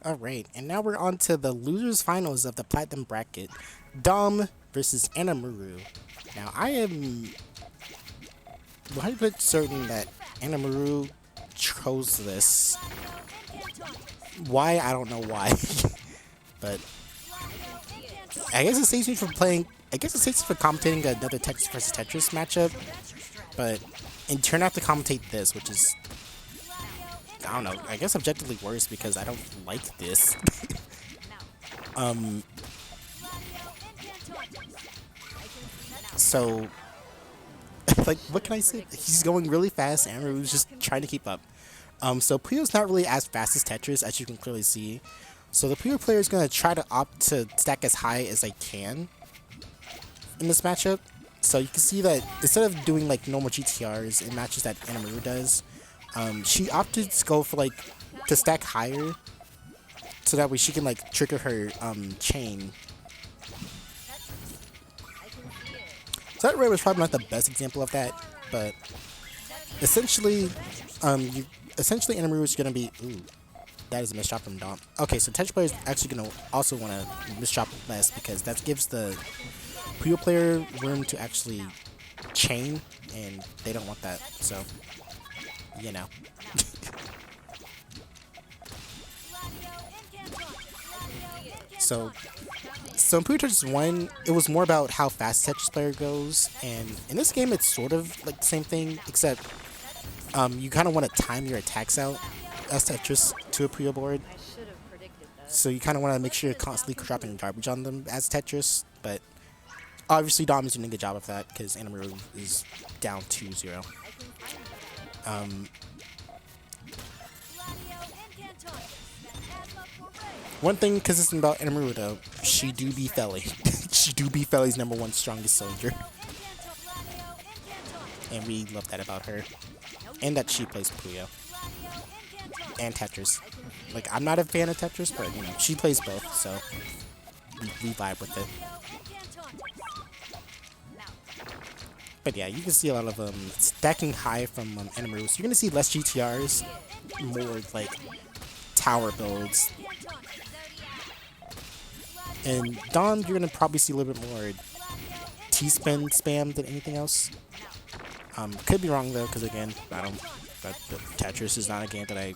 Alright, and now we're on to the losers finals of the Platinum Bracket. Dom versus anameru. Now, I am 100% certain that anameru chose this. Why? I don't know why. But I guess it saves me from playing. I guess it saves me from commentating another Tetris versus Tetris matchup. But in turn, I have to commentate this, which is, I don't know, I guess objectively worse because I don't like this. So, like, what can I say? He's going really fast, and Anameru's just trying to keep up. So Puyo's not really as fast as Tetris, as you can clearly see. So the Puyo player is going to try to opt to stack as high as they can in this matchup. So you can see that instead of doing like normal GTRs in matches that anameru does, she opted to go for like to stack higher, so that way she can like trigger her chain. So that was probably not the best example of that, but essentially, essentially anameru is gonna be that is a missed shot from Dom. Okay, so Tetris player is actually gonna also want to miss shot less because that gives the Puyo player room to actually chain, and they don't want that. So, you know. So in Puyo Tetris 1, it was more about how fast Tetris player goes, and in this game it's sort of like the same thing, except you kind of want to time your attacks out as Tetris to a Puyo board. So you kind of want to make sure you're constantly dropping garbage on them as Tetris, but obviously Dom is doing a good job of that because anameru is down 2-0. One thing consistent about anameru though, she do be Feli. She do be Feli's #1 strongest soldier. And we love that about her. And that she plays Puyo. And Tetris. Like, I'm not a fan of Tetris, but, you know, she plays both, so we vibe with it. But yeah, you can see a lot of stacking high from anameru. So you're going to see less GTRs, more, like, tower builds. And Dom, you're going to probably see a little bit more T-spin spam than anything else. Could be wrong, though, because, again, I don't... But Tetris is not a game that I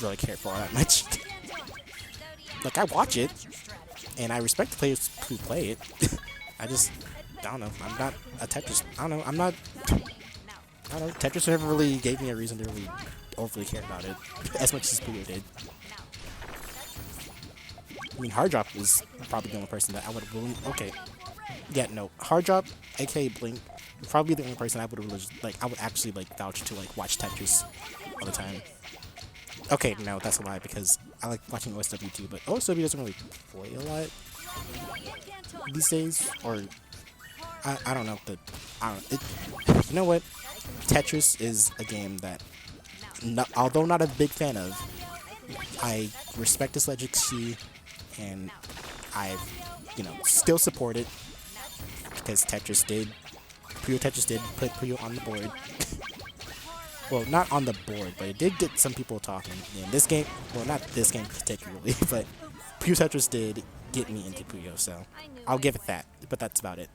really care for that much. Like, I watch it, and I respect the players who play it. I don't know. I'm not a Tetris. I don't know. I don't know. Tetris never really gave me a reason to really overly care about it as much as Puyo did. I mean, Hard Drop is probably the only person that I would have. Okay. Yeah, no. Hard Drop, aka Blink, probably the only person I would have like. I would actually like vouch to like watch Tetris all the time. Okay, no, that's a lie because I like watching OSW too, but OSW doesn't really play a lot these days, or I don't know, but I don't. You know what? Tetris is a game that, although not a big fan of, I respect its legacy, and I, still support it because Puyo Tetris did put Puyo on the board. Well, not on the board, but it did get some people talking. In this game, well, not this game particularly, but Puyo Tetris did get me into Puyo, so I'll give it that, but that's about it.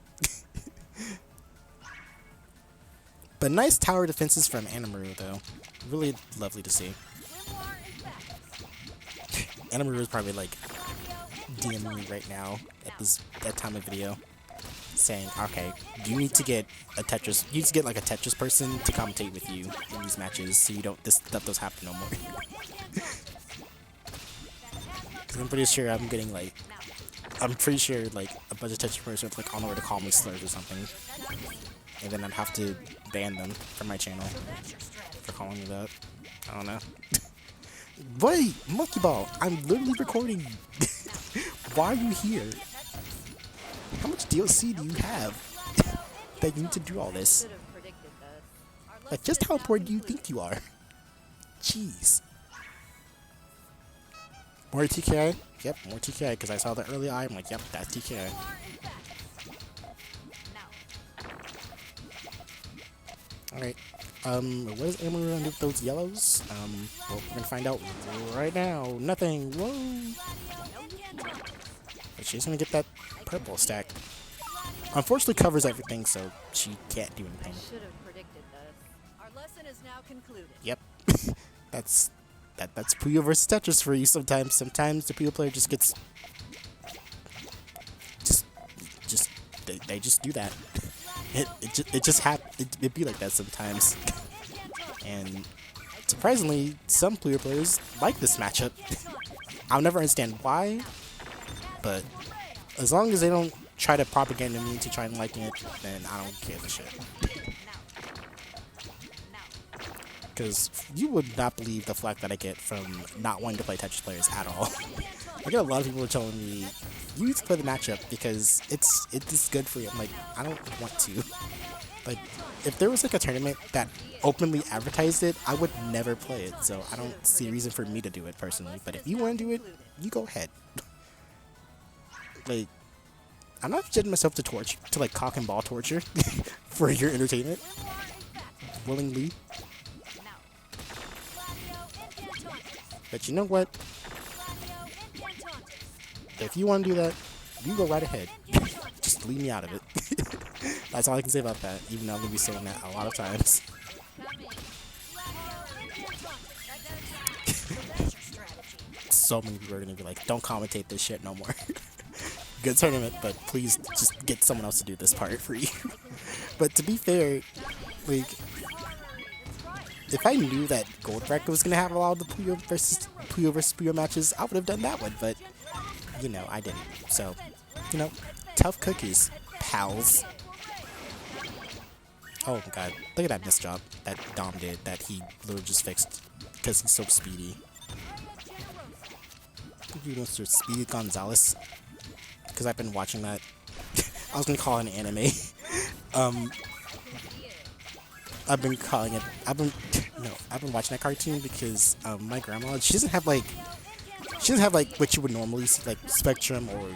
But nice tower defenses from anameru, though. Really lovely to see. Anameru is probably like DMing me right now at that time of video, saying, "Okay, you need to get a Tetris. You need to get like a Tetris person to commentate with you in these matches, so you don't stuff doesn't happen no more." Because I'm pretty sure I'm getting like, a bunch of Tetris persons like on the way to call me slurs or something, and then I'd have to ban them from my channel for calling me that. I don't know. Wait, Monkey Ball! I'm literally recording. Why are you here? How much DLC do you have that you need to do all this? Like, just how important do you think you are? Jeez. More TKI? Yep, more TKI, because I saw the early eye, I'm like, yep, that's TKI. Alright. What is anameru gonna do with those yellows? Well, we're gonna find out right now. Nothing. Whoa. But she's gonna get that purple stack. Unfortunately, covers everything, so she can't do anything. I should have predicted this. Our lesson is now concluded. Yep. that's Puyo versus Tetris for you sometimes. Sometimes the Puyo player just gets they just do that. It just it be like that sometimes. And surprisingly, some Puyo players like this matchup. I'll never understand why, but as long as they don't try to propaganda me into trying liking it, then I don't give a shit. Because you would not believe the flack that I get from not wanting to play Tetris players at all. I get a lot of people telling me, you need to play the matchup because it's good for you. I'm like, I don't want to. Like, if there was like a tournament that openly advertised it, I would never play it. So I don't see a reason for me to do it personally. But if you want to do it, you go ahead. Like, I'm not judging myself to like cock and ball torture for your entertainment. Willingly. But you know what? If you want to do that, you go right ahead. Just leave me out of it. That's all I can say about that, even though I'm going to be saying that a lot of times. So many people are going to be like, don't commentate this shit no more. Good tournament, but please just get someone else to do this part for you. But to be fair, like, if I knew that Gold Bracket was going to have a lot of the Puyo versus Puyo matches, I would have done that one, but, you know, I didn't. So, you know, tough cookies, pals. Oh my god, look at that missed job that Dom did that he literally just fixed because he's so speedy. You know, Mr. Speedy Gonzalez, because I've been watching that. I was going to call it an anime. I've been calling it. I've been watching that cartoon because my grandma, she doesn't have like what you would normally see, like Spectrum or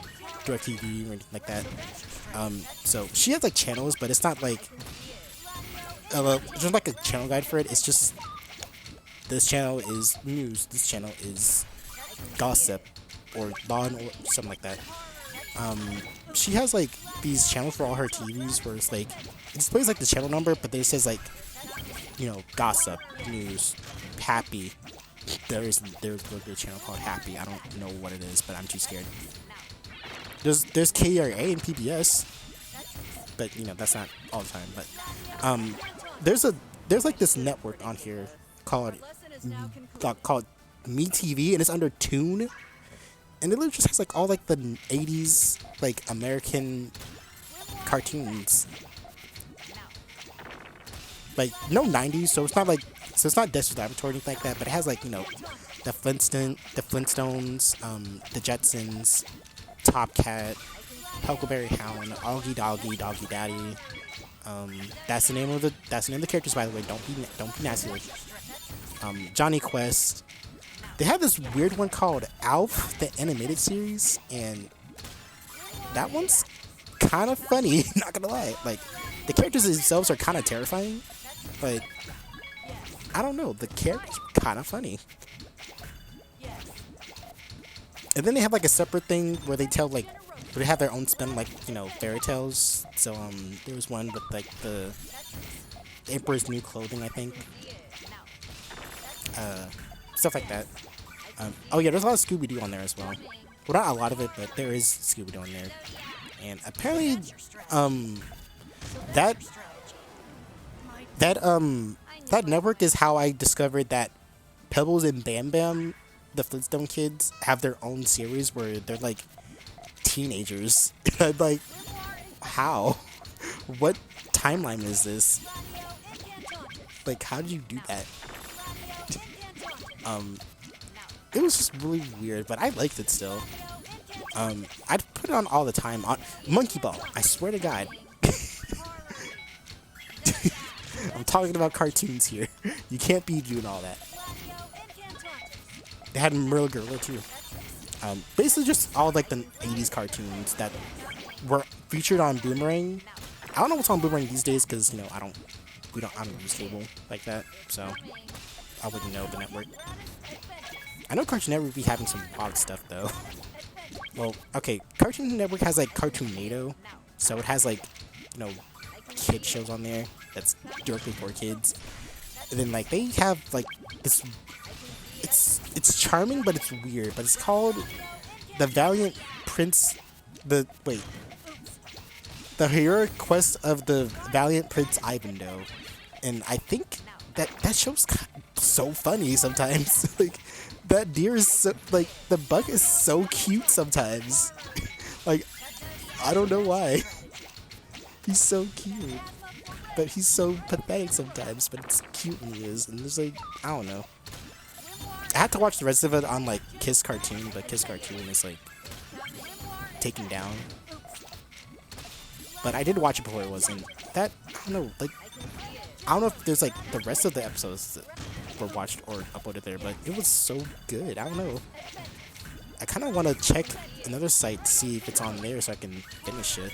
DirecTV or anything like that. So she has like channels, but it's not like there's like a channel guide for it. It's just this channel is news, this channel is gossip or law or something like that. She has like these channels for all her TVs where it's like it displays like the channel number, but then it says like, you know, gossip, news, happy. There's a channel called Happy. I don't know what it is, but I'm too scared. There's KRA and PBS, but you know that's not all the time. But there's like this network on here called Me TV, and it's under Toon, and it literally just has like all like the 80s like American cartoons. Like no 90s, so it's not Dexter's Laboratory or anything like that, but it has like, you know, the Flintstones, the Jetsons, Top Cat, Huckleberry Hound, Augie Doggy, Doggy Daddy. That's the name of the characters, by the way. Don't be nasty with Johnny Quest. They have this weird one called Alf, the animated series, and that one's kind of funny. Not gonna lie, like the characters themselves are kind of terrifying, but I don't know, the characters are kind of funny. And then they have like a separate thing where they tell like, where they have their own spin, like, you know, fairy tales. So there was one with like the Emperor's New Clothing, I think. Stuff like that. Oh yeah, there's a lot of Scooby-Doo on there as well. Well, not a lot of it, but there is Scooby-Doo on there. And apparently, that network is how I discovered that Pebbles and Bam Bam, the Flintstone kids, have their own series where they're like teenagers. I'm like, how? What timeline is this? Like, how did you do that? It was just really weird, but I liked it still. I'd put it on all the time. On Monkey Ball, I swear to God. I'm talking about cartoons here. You can't be doing all that. They had Merle Gorilla too. Basically just all like the 80s cartoons that were featured on Boomerang. I don't know what's on Boomerang these days because, you know, I don't I don't use cable like that, so I wouldn't know the network. I know Cartoon Network be having some odd stuff though. Well, okay, Cartoon Network has like Cartoonado, so it has like, you know, kid shows on there that's directly for kids. And then like they have like this, it's charming but it's weird, but it's called The Valiant Prince, the heroic quest of the Valiant Prince Ivanhoe. And I think that show's so funny sometimes. Like that deer is so, like the buck is so cute sometimes. Like I don't know why. He's so cute, but he's so pathetic sometimes. But it's cute when he is, and there's like I don't know. I had to watch the rest of it on like Kiss Cartoon, but Kiss Cartoon is like taken down. But I did watch it before it was, and that I don't know, like I don't know if there's like the rest of the episodes that were watched or uploaded there, but it was so good. I don't know. I kind of want to check another site to see if it's on there so I can finish it,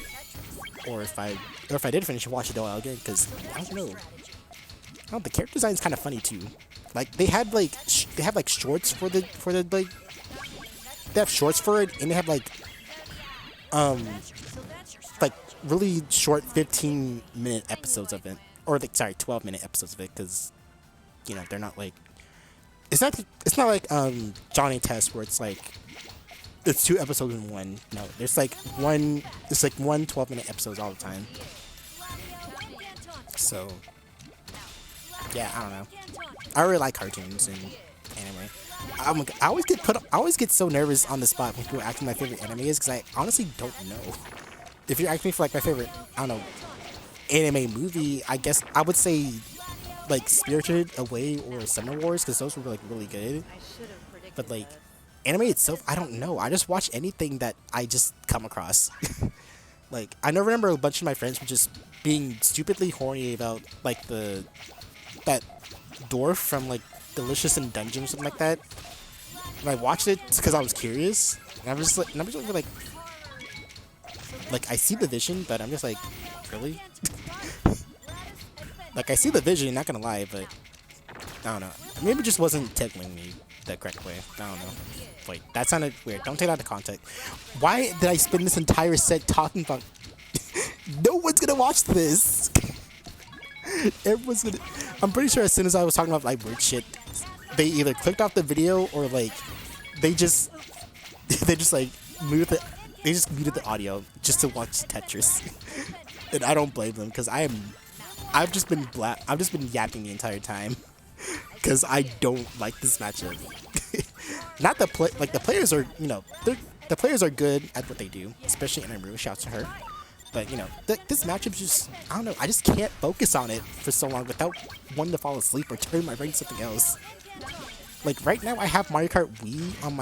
or if I did finish it, watch it all again, because I don't know. The character design is kind of funny too. Like they had like they have like shorts for the like they have shorts for it, and they have like really short 15-minute episodes of it, or like sorry 12-minute episodes of it, because you know they're not like it's not like Johnny Test where it's like it's 2 episodes in one. No, there's like one 12-minute episodes all the time. So yeah, I don't know. I really like cartoons and anime. I always get so nervous on the spot when people ask me my favorite anime is, because I honestly don't know. If you're asking me for like my favorite, I don't know, anime movie, I guess I would say like Spirited Away or Summer Wars, because those were like really good. But like anime itself, I don't know. I just watch anything that I just come across. Like I remember a bunch of my friends were just being stupidly horny about like that dwarf from like Delicious in Dungeon or something like that. And I watched it because I was curious, and I'm just like I see the vision, but I'm just like, really? Like I see the vision, not gonna lie, but I don't know. Maybe it just wasn't tickling me the correct way. I don't know. Wait, that sounded weird. Don't take that out of context. Why did I spend this entire set talking about? No one's gonna watch this. Everyone's gonna. I'm pretty sure as soon as I was talking about like weird shit, they either clicked off the video or like they just like moved it. They just muted the audio just to watch Tetris, and I don't blame them, because I've just been yapping the entire time, because I don't like this matchup. Not the players are, you know, the players are good at what they do, especially anameru. Shouts to her. But you know, this matchup just, I don't know. I just can't focus on it for so long without wanting to fall asleep or turn my brain to something else. Like right now, I have Mario Kart Wii on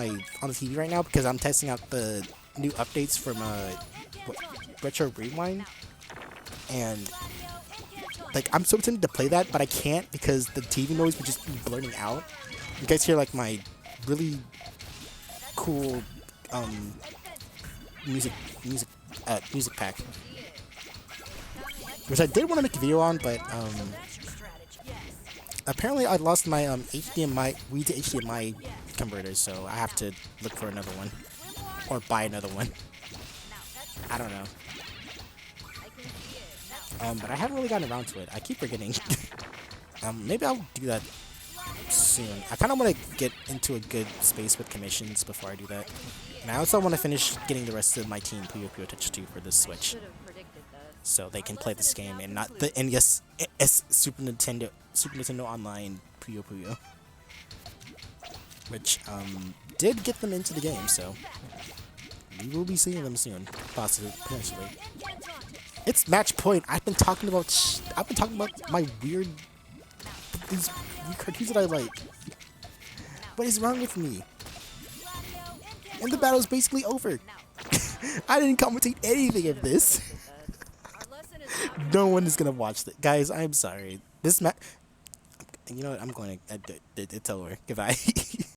the TV right now because I'm testing out the new updates from Retro Rewind, and like I'm so tempted to play that, but I can't because the TV noise would just be blurting out. You guys hear like my really cool music pack, which I did want to make a video on, but apparently I lost my HDMI Wii to HDMI converter, so I have to look for another one. Or buy another one. I don't know. But I haven't really gotten around to it. I keep forgetting. Maybe I'll do that soon. I kind of want to get into a good space with commissions before I do that. And I also want to finish getting the rest of my team Puyo Puyo Touch 2 for the Switch, so they can play this game and not the NES Super Nintendo Online Puyo Puyo, which did get them into the game, so we will be seeing them soon, possibly, potentially. It's match point. I've been talking about my these cartoons that I like. What is wrong with me? And the battle's basically over. I didn't commentate anything of this. No one is gonna watch this, guys. I'm sorry. This match. You know what? I'm going to. It's over. Goodbye.